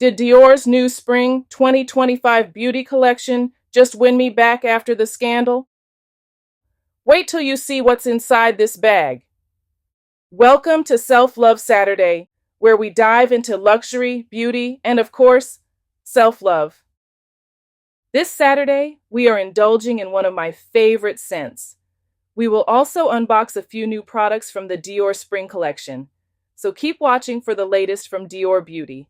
Did Dior's new Spring 2025 beauty collection just win me back after the scandal? Wait till you see what's inside this bag. Welcome to Self Love Saturday, where we dive into luxury, beauty, and of course, self love. This Saturday, we are indulging in one of my favorite scents. We will also unbox a few new products from the Dior Spring collection, so keep watching for the latest from Dior Beauty.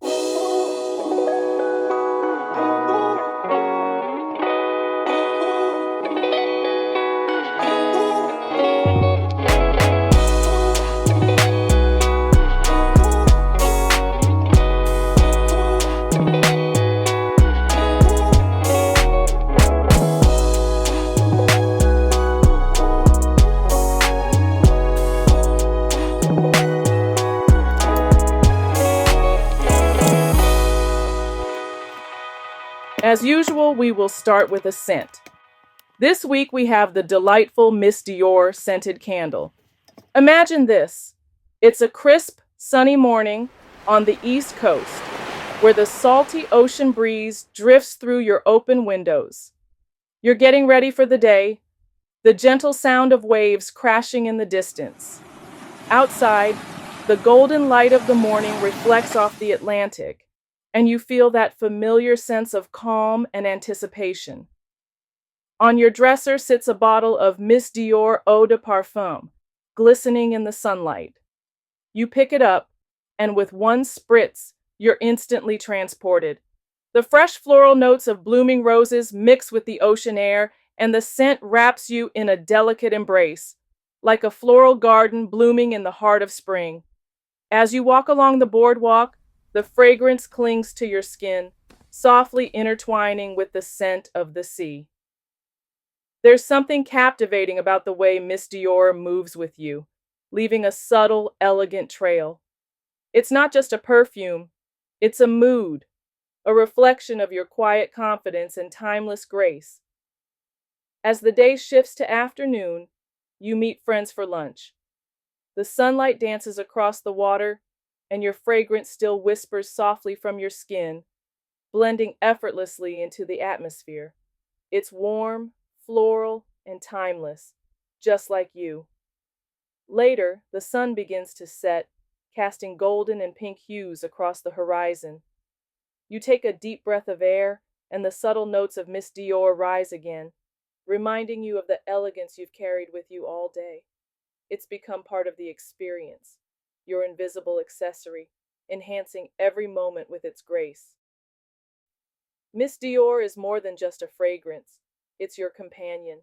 As usual, we will start with a scent. This week we have the delightful Miss Dior scented candle. Imagine this. It's a crisp, sunny morning on the East Coast, where the salty ocean breeze drifts through your open windows. You're getting ready for the day, the gentle sound of waves crashing in the distance. Outside, the golden light of the morning reflects off the Atlantic, and you feel that familiar sense of calm and anticipation. On your dresser sits a bottle of Miss Dior Eau de Parfum, glistening in the sunlight. You pick it up, and with one spritz, you're instantly transported. The fresh floral notes of blooming roses mix with the ocean air, and the scent wraps you in a delicate embrace, like a floral garden blooming in the heart of spring. As you walk along the boardwalk, the fragrance clings to your skin, softly intertwining with the scent of the sea. There's something captivating about the way Miss Dior moves with you, leaving a subtle, elegant trail. It's not just a perfume, it's a mood, a reflection of your quiet confidence and timeless grace. As the day shifts to afternoon, you meet friends for lunch. The sunlight dances across the water, and your fragrance still whispers softly from your skin, blending effortlessly into the atmosphere. It's warm, floral, and timeless, just like you. Later, the sun begins to set, casting golden and pink hues across the horizon. You take a deep breath of air, and the subtle notes of Miss Dior rise again, reminding you of the elegance you've carried with you all day. It's become part of the experience, your invisible accessory, enhancing every moment with its grace. Miss Dior is more than just a fragrance, it's your companion.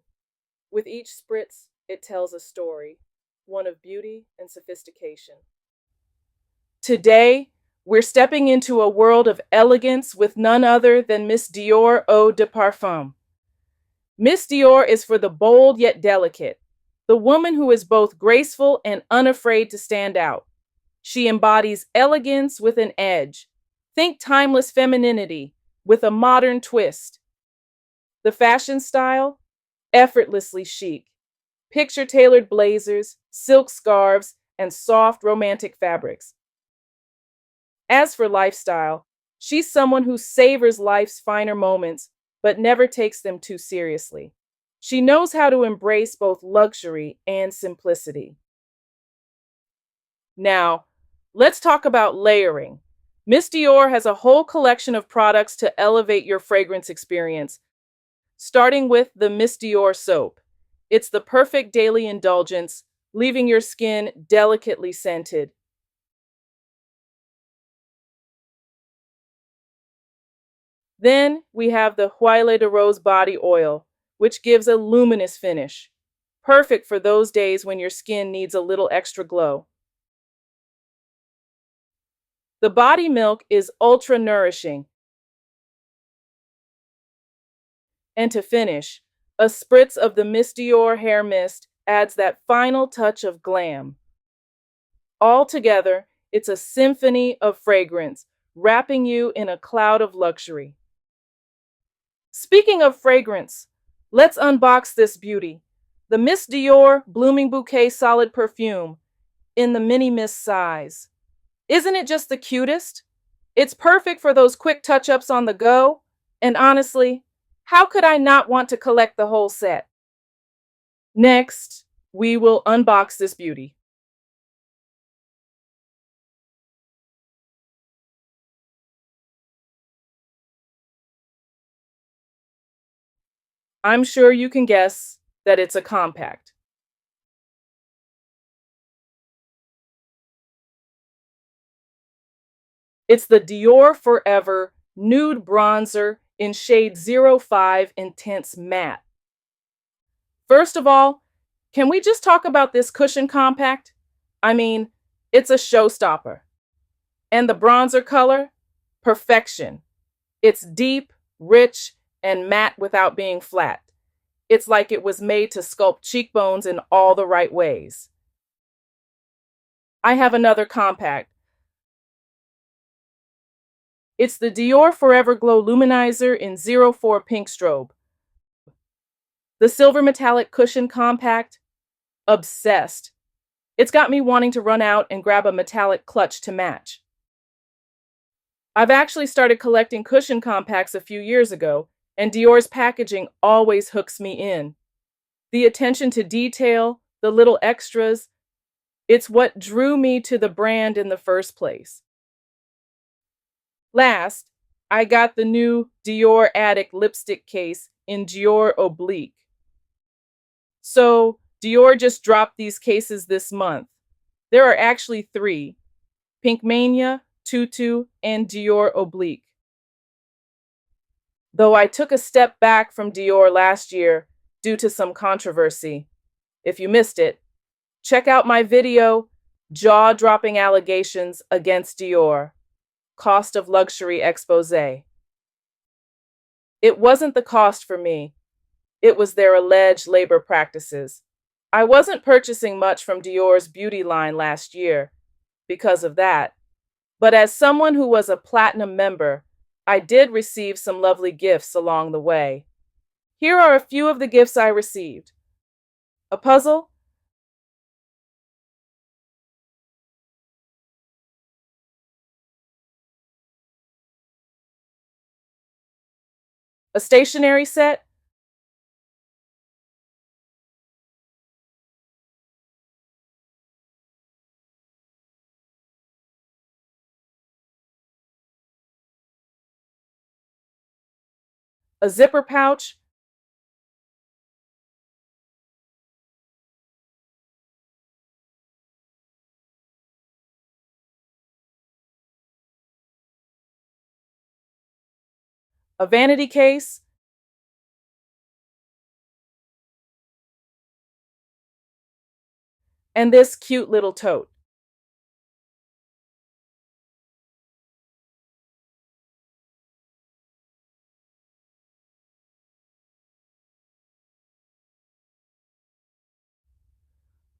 With each spritz, it tells a story, one of beauty and sophistication. Today, we're stepping into a world of elegance with none other than Miss Dior Eau de Parfum. Miss Dior is for the bold yet delicate, the woman who is both graceful and unafraid to stand out. She embodies elegance with an edge. Think timeless femininity with a modern twist. The fashion style? Effortlessly chic. Picture-tailored blazers, silk scarves, and soft romantic fabrics. As for lifestyle, she's someone who savors life's finer moments, but never takes them too seriously. She knows how to embrace both luxury and simplicity. Now, let's talk about layering. Miss Dior has a whole collection of products to elevate your fragrance experience, starting with the Miss Dior soap. It's the perfect daily indulgence, leaving your skin delicately scented. Then we have the Huile de Rose body oil, which gives a luminous finish, perfect for those days when your skin needs a little extra glow. The body milk is ultra nourishing. And to finish, a spritz of the Miss Dior hair mist adds that final touch of glam. Altogether, it's a symphony of fragrance, wrapping you in a cloud of luxury. Speaking of fragrance, let's unbox this beauty, the Miss Dior Blooming Bouquet Solid Perfume in the mini mist size. Isn't it just the cutest? It's perfect for those quick touch-ups on the go, and honestly, how could I not want to collect the whole set? Next, we will unbox this beauty. I'm sure you can guess that it's a compact. It's the Dior Forever Nude Bronzer in shade 05 Intense Matte. First of all, can we just talk about this cushion compact? I mean, it's a showstopper. And the bronzer color? Perfection. It's deep, rich, and matte without being flat. It's like it was made to sculpt cheekbones in all the right ways. I have another compact. It's the Dior Forever Glow Luminizer in 04 Pink Strobe. The silver metallic cushion compact? Obsessed. It's got me wanting to run out and grab a metallic clutch to match. I've actually started collecting cushion compacts a few years ago, and Dior's packaging always hooks me in. The attention to detail, the little extras, it's what drew me to the brand in the first place. Last, I got the new Dior Addict lipstick case in Dior Oblique. So, Dior just dropped these cases this month. There are actually three: Pink Mania, Tutu, and Dior Oblique. Though I took a step back from Dior last year due to some controversy. If you missed it, check out my video, Jaw-Dropping Allegations Against Dior, Cost of Luxury Expose. It wasn't the cost for me, it was their alleged labor practices. I wasn't purchasing much from Dior's beauty line last year because of that, but as someone who was a platinum member, I did receive some lovely gifts along the way. Here are a few of the gifts I received: a puzzle, a stationery set, a zipper pouch, a vanity case, and this cute little tote.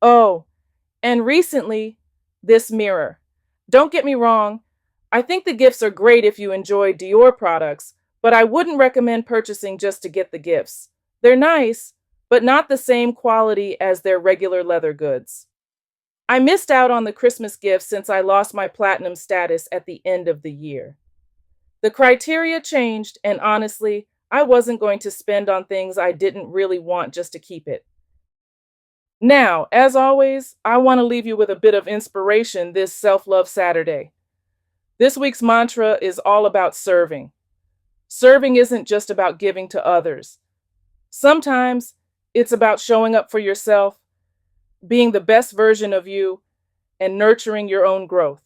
Oh, and recently, this mirror. Don't get me wrong, I think the gifts are great if you enjoy Dior products, but I wouldn't recommend purchasing just to get the gifts. They're nice, but not the same quality as their regular leather goods. I missed out on the Christmas gift since I lost my platinum status at the end of the year. The criteria changed, and honestly, I wasn't going to spend on things I didn't really want just to keep it. Now, as always, I want to leave you with a bit of inspiration this Self Love Saturday. This week's mantra is all about serving. Serving isn't just about giving to others. Sometimes it's about showing up for yourself, being the best version of you, and nurturing your own growth.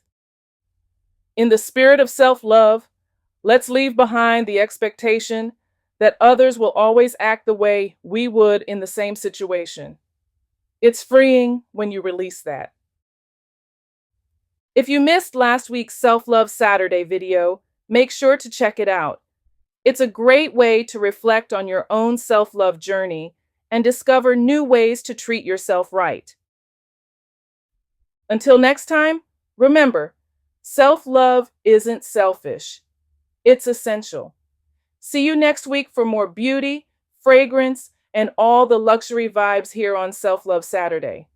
In the spirit of self-love, let's leave behind the expectation that others will always act the way we would in the same situation. It's freeing when you release that. If you missed last week's Self-Love Saturday video, make sure to check it out. It's a great way to reflect on your own self-love journey and discover new ways to treat yourself right. Until next time, remember, self-love isn't selfish. It's essential. See you next week for more beauty, fragrance, and all the luxury vibes here on Self-Love Saturday.